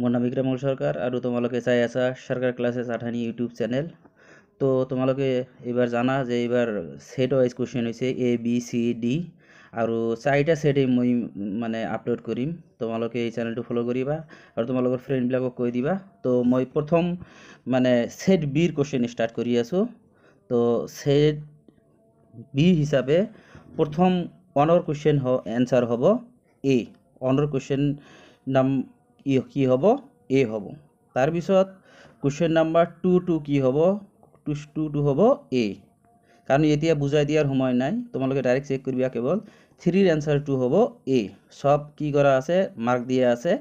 মোৰ নাম বিক্ৰমল সৰকাৰ আৰু তোমালোকে চাই আছা সৰকাৰ ক্লাছেছ আঠানি ইউটিউব চেনেল। তো তোমালোকে এইবাৰ জানা যে এইবাৰ সেট ওয়াইজ কোশ্চেন হৈছে ABCD আৰু চাৰিটা সেটে মই মানে আপলোড কৰিম। তোমালোকে এই চেনেলটো ফলো কৰিবা আৰু তোমালোকৰ ফ্ৰেণ্ডবিলাকক কৈ দিবা। তো মই প্ৰথম মানে সেট বিৰ কোশ্চেন ষ্টাৰ্ট কৰি আছোঁ। তো সেট বি হিচাপে প্ৰথম ওৱানৰ কোশ্চেন এনসাৰ হ'ব এ। ওৱানৰ কোশ্চেন নাম কি হ'ব এ হ'ব। তাৰপিছত কোশ্চেন নাম্বাৰ 2 কি হ'ব 2 হ'ব এ। কাৰণ এতিয়া বুজাই দিয়াৰ সময় নাই, তোমালোকে ডাইৰেক্ট চেক কৰিবা। কেৱল 3ৰ এনসাৰটো হ'ব এ। সব কি কৰা আছে মাৰ্ক দিয়া আছে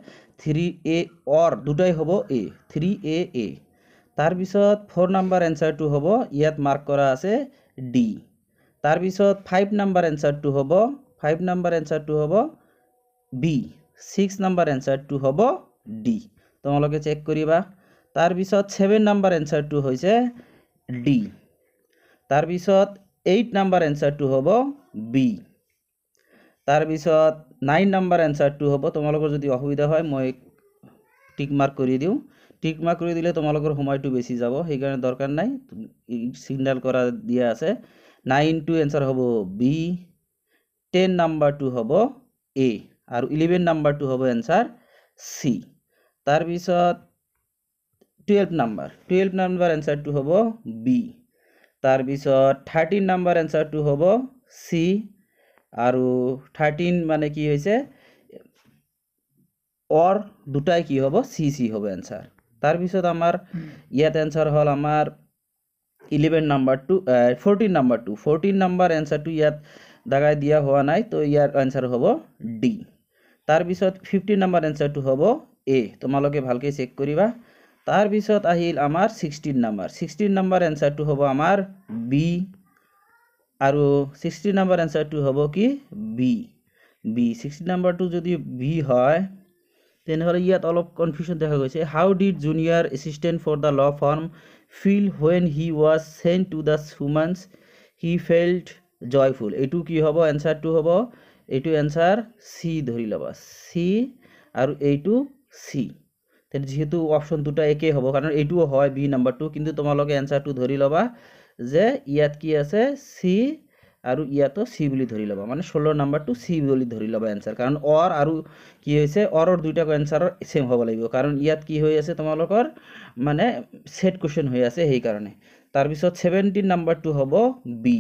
3A অৰ দুটাই হ'ব এ 3A। তাৰপিছত 4 নাম্বাৰ এনসাৰটো হ'ব ইয়াত মাৰ্ক কৰা আছে ডি। তাৰপিছত 5 নাম্বাৰ এনসাৰটো হ'ব 5 নাম্বাৰ এনসাৰটো হ'ব বি। 6 নাম্বাৰ এনসাৰটো হ'ব ডি। তোমালোকে চেক কৰিবা। তাৰপিছত 7 নাম্বাৰ এনসাৰটো হৈছে ডি। তাৰপিছত 8 নাম্বাৰ এনসাৰটো হ'ব বি। তাৰপিছত 9 নাম্বাৰ এনসাৰটো হ'ব, তোমালোকৰ যদি অসুবিধা হয় মই টিক মাৰ্ক কৰি দিওঁ। টিক মাৰ্ক কৰি দিলে তোমালোকৰ সময়টো বেছি যাব, সেইকাৰণে দৰকাৰ নাই, সিগনেল কৰা দিয়া আছে। 9টো এনসাৰ হ'ব বি। 10 নাম্বাৰটো হ'ব এ আৰু 11 নাম্বাৰটো হ'ব এনসাৰ সি। তাৰপিছত 12 নাম্বাৰ এনসাৰটো হ'ব বি। তাৰপিছত 13 নাম্বাৰ এনসাৰটো হ'ব সি আৰু 13 মানে কি হৈছে অৰ দুটাই কি হ'ব সি হ'ব এনসাৰ। তাৰপিছত আমাৰ ইয়াত এনসাৰ হ'ল আমাৰ 11 নাম্বাৰটো 14 নাম্বাৰটো 14 নাম্বাৰ এনসাৰটো ইয়াত দাগাই দিয়া হোৱা নাই, তো ইয়াৰ এনসাৰ হ'ব ডি। তাৰপিছত 15 নাম্বাৰ এনসাৰটো হ'ব এ। তোমালোকে ভালকৈ চেক কৰিবা। তাৰপিছত আহিল আমাৰ 16 নাম্বাৰ এনসাৰটো হ'ব আমাৰ বি আৰু 16 নাম্বাৰ এনসাৰটো হ'ব কি বি। 16 নাম্বাৰটো যদি বি হয় তেনেহ'লে ইয়াত অলপ কনফিউজন দেখা গৈছে। How did junior assistant for the law firm feel when he was sent to the summons he felt joyful. এইটো কি হ'ব এনসাৰটো হ'ব, এইটো এনসাৰ সি ধৰি ল'বা, সি আৰু এইটো সি। যেহেতু অপশ্যন দুটা একেই হ'ব, কাৰণ এইটোও হয় বি নাম্বাৰটো, কিন্তু তোমালোকে এনসাৰটো ধৰি ল'বা যে ইয়াত কি আছে সি আৰু ইয়াতো সি বুলি ধৰি ল'বা, মানে 16 নাম্বাৰটো সি বুলি ধৰি ল'বা এনসাৰ। কাৰণ অৰ আৰু কি হৈছে অৰৰ দুইটাকৈ এনসাৰৰ সেম হ'ব লাগিব, কাৰণ ইয়াত কি হৈ আছে তোমালোকৰ মানে সেট কোশ্চেন হৈ আছে সেইকাৰণে। তাৰপিছত 17 নাম্বাৰটো হ'ব বি।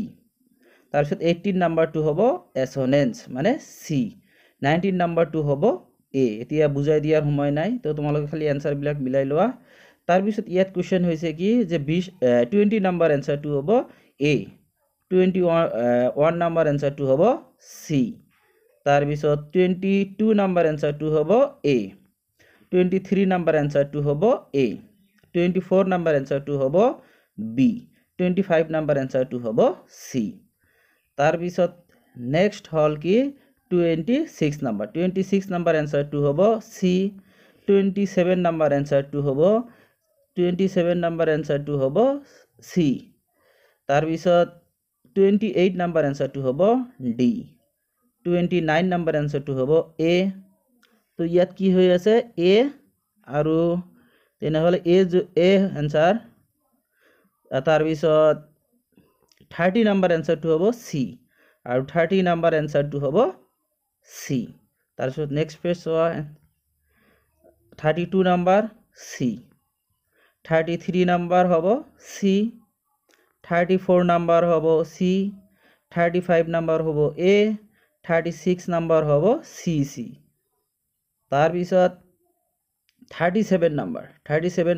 তাৰপিছত 18 নাম্বাৰটো হ'ব এছনেন্স মানে সি। 19 নাম্বাৰটো হ'ব এ। এতিয়া বুজাই দিয়াৰ সময় নাই, তো তোমালোকে খালি এনসাৰবিলাক মিলাই লোৱা। তাৰপিছত ইয়াত কোশ্চেন হৈছে কি যে 20 নাম্বাৰ এনসাৰটো হ'ব এ। 21 নাম্বাৰ এনসাৰটো হ'ব সি। তাৰপিছত 22 নাম্বাৰ এনসাৰটো হ'ব এ। 23 নাম্বাৰ এনসাৰটো হ'ব এ। 24 নাম্বাৰ এনসাৰটো হ'ব বি। 25 নাম্বাৰ এনসাৰটো হ'ব সি। তাৰপিছত নেক্সট হ'ল কি 26 নাম্বাৰ। 26 নাম্বাৰ এনসাৰটো হ'ব সি। 27 নাম্বাৰ এনসাৰটো হ'ব 27 নাম্বাৰ এনসাৰটো হ'ব সি। তাৰপিছত 28 নাম্বাৰ এনসাৰটো হ'ব ডি। 29 নাম্বাৰ এনসাৰটো হ'ব এ। তো ইয়াত কি হৈ আছে এ আৰু তেনেহ'লে এ এনসাৰ। তাৰপিছত 30 নাম্বাৰ এনসাৰটো হ'ব সি আৰু 30 নাম্বাৰ এনসাৰটো হ'ব সি। তাৰপিছত নেক্সট পেজ চোৱা 32 নাম্বাৰ সি। 33 নাম্বাৰ হ'ব সি। 34 নাম্বাৰ হ'ব সি। 35 নাম্বাৰ হ'ব এ। 36 নাম্বাৰ হ'ব সি। তাৰপিছত 37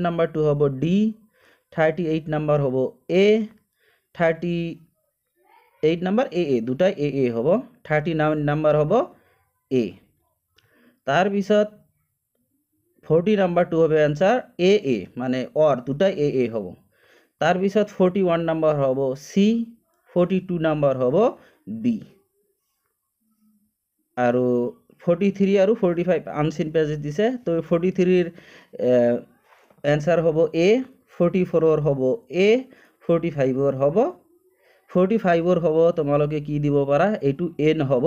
নাম্বাৰটো হ'ব ডি। 38 নাম্বাৰ হ'ব এ। 38 নাম্বাৰ এ দুটাই এ হ'ব। 39 নাম্বাৰ হ'ব এ। তাৰপিছত 40 নাম্বাৰটো হ'ব এনসাৰ এ মানে অৰ দুটাই এ হ'ব। তাৰপিছত 41 নাম্বাৰ হ'ব সি। 42 নাম্বাৰ হ'ব বি আৰু 43 আৰু 45 আনচিন পেজত দিছে। তো 43ৰ এনসাৰ হ'ব এ। 44ৰ হ'ব এ। 45ৰ হ'ব তোমালোকে কি দিব পাৰা, এইটো এ নহ'ব,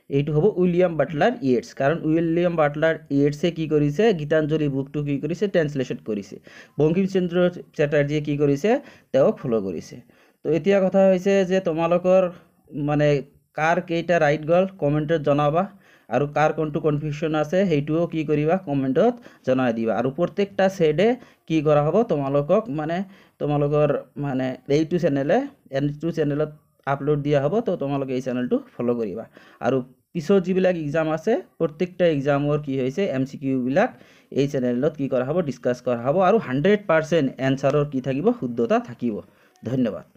এইটো হ'ব উইলিয়াম বাটলাৰ ইয়েটছ, কাৰণ উইলিয়াম বাটলাৰ ইয়েটছে কি কৰিছে, গীতাঞ্জলি বুকটো কি কৰিছে, ট্ৰেন্সলেশ্যন কৰিছে। বংকিমচন্দ্ৰ চেটাৰ্জীয়ে কি কৰিছে, তেওঁক ফ'ল' কৰিছে। তো এতিয়া কথা হৈছে যে তোমালোকৰ মানে কাৰ কেইটা ৰাইট গ'ল কমেণ্টত জনাবা, আৰু কাৰ কোনটো কনফিউশ্যন আছে সেইটোও কি কৰিবা, কমেণ্টত জনাই দিবা। আৰু প্ৰত্যেকটা ছেডে কি কৰা হ'ব, তোমালোকৰ এইটো চেনেলত আপলোড দিয়া হ'ব। তো তোমালোকে এই চেনেলটো ফ'ল' কৰিবা। আৰু পিছত যিবিলাক এক্সাম আছে প্ৰত্যেকটা এক্সামৰ কি হৈছে MCQ বিলাক এই চেনেলত কি কৰা হ'ব, ডিছকাছ কৰা হ'ব। আৰু 100% এনচাৰৰ কি থাকিব, শুদ্ধতা থাকিব। ধন্যবাদ।